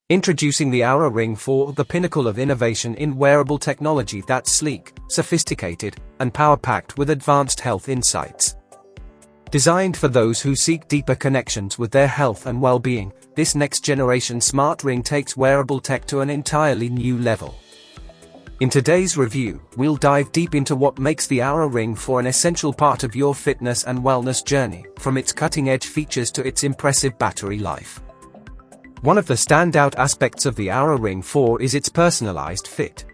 Introducing the Oura Ring 4, the pinnacle of innovation in wearable technology that's sleek, sophisticated, and power-packed with advanced health insights. Designed for those who seek deeper connections with their health and well-being, this next-generation smart ring takes wearable tech to an entirely new level. In today's review, we'll dive deep into what makes the Oura Ring 4 an essential part of your fitness and wellness journey, from its cutting-edge features to its impressive battery life. One of the standout aspects of the Oura Ring 4 is its personalized fit.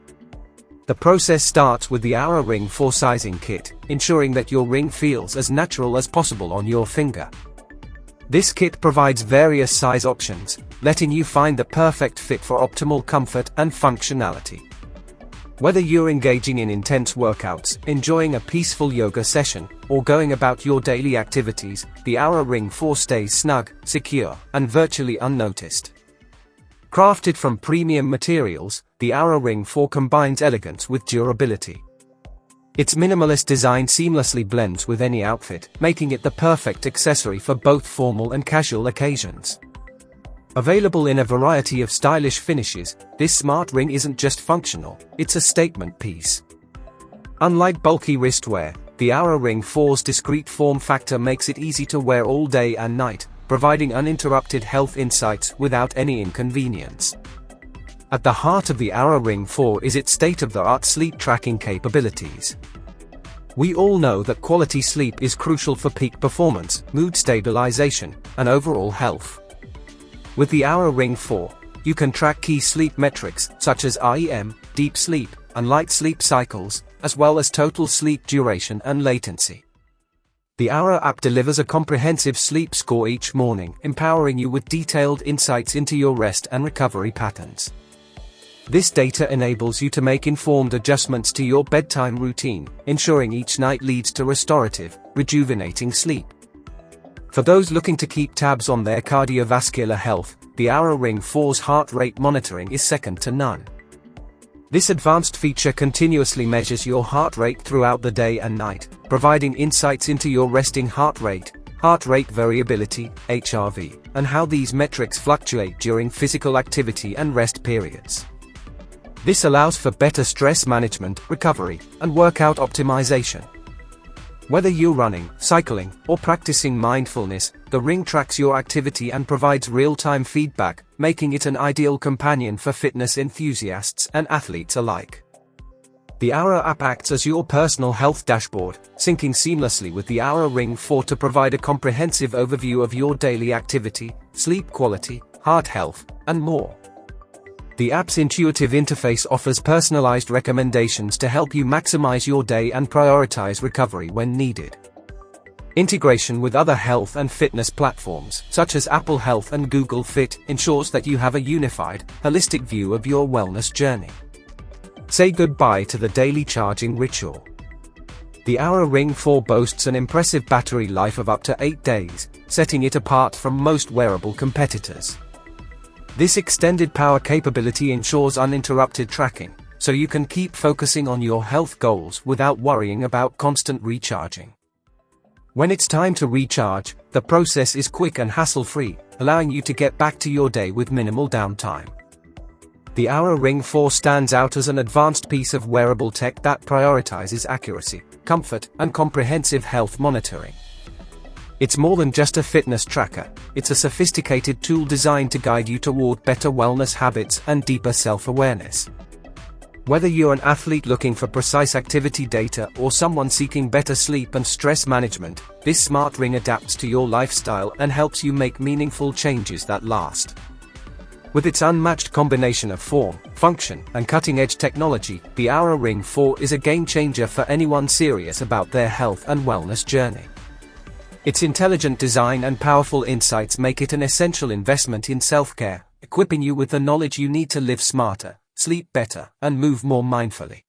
The process starts with the Oura Ring 4 sizing kit, ensuring that your ring feels as natural as possible on your finger. This kit provides various size options, letting you find the perfect fit for optimal comfort and functionality. Whether you're engaging in intense workouts, enjoying a peaceful yoga session, or going about your daily activities, the Oura Ring 4 stays snug, secure, and virtually unnoticed. Crafted from premium materials, the Oura Ring 4 combines elegance with durability. Its minimalist design seamlessly blends with any outfit, making it the perfect accessory for both formal and casual occasions. Available in a variety of stylish finishes, this smart ring isn't just functional, it's a statement piece. Unlike bulky wristwear, the Oura Ring 4's discreet form factor makes it easy to wear all day and night, providing uninterrupted health insights without any inconvenience. At the heart of the Oura Ring 4 is its state-of-the-art sleep tracking capabilities. We all know that quality sleep is crucial for peak performance, mood stabilization, and overall health. With the Oura Ring 4, you can track key sleep metrics such as REM, deep sleep, and light sleep cycles, as well as total sleep duration and latency. The Oura app delivers a comprehensive sleep score each morning, empowering you with detailed insights into your rest and recovery patterns. This data enables you to make informed adjustments to your bedtime routine, ensuring each night leads to restorative, rejuvenating sleep. For those looking to keep tabs on their cardiovascular health, the Oura Ring 4's heart rate monitoring is second to none. This advanced feature continuously measures your heart rate throughout the day and night, providing insights into your resting heart rate variability, HRV, and how these metrics fluctuate during physical activity and rest periods. This allows for better stress management, recovery, and workout optimization. Whether you're running, cycling, or practicing mindfulness, the ring tracks your activity and provides real-time feedback, making it an ideal companion for fitness enthusiasts and athletes alike. The Oura app acts as your personal health dashboard, syncing seamlessly with the Oura Ring 4 to provide a comprehensive overview of your daily activity, sleep quality, heart health, and more. The app's intuitive interface offers personalized recommendations to help you maximize your day and prioritize recovery when needed. Integration with other health and fitness platforms, such as Apple Health and Google Fit, ensures that you have a unified, holistic view of your wellness journey. Say goodbye to the daily charging ritual. The Oura Ring 4 boasts an impressive battery life of up to 8 days, setting it apart from most wearable competitors. This extended power capability ensures uninterrupted tracking, so you can keep focusing on your health goals without worrying about constant recharging. When it's time to recharge, the process is quick and hassle-free, allowing you to get back to your day with minimal downtime. The Oura Ring 4 stands out as an advanced piece of wearable tech that prioritizes accuracy, comfort, and comprehensive health monitoring. It's more than just a fitness tracker, it's a sophisticated tool designed to guide you toward better wellness habits and deeper self-awareness. Whether you're an athlete looking for precise activity data or someone seeking better sleep and stress management, this smart ring adapts to your lifestyle and helps you make meaningful changes that last. With its unmatched combination of form, function, and cutting-edge technology, the Oura Ring 4 is a game-changer for anyone serious about their health and wellness journey. Its intelligent design and powerful insights make it an essential investment in self-care, equipping you with the knowledge you need to live smarter, sleep better, and move more mindfully.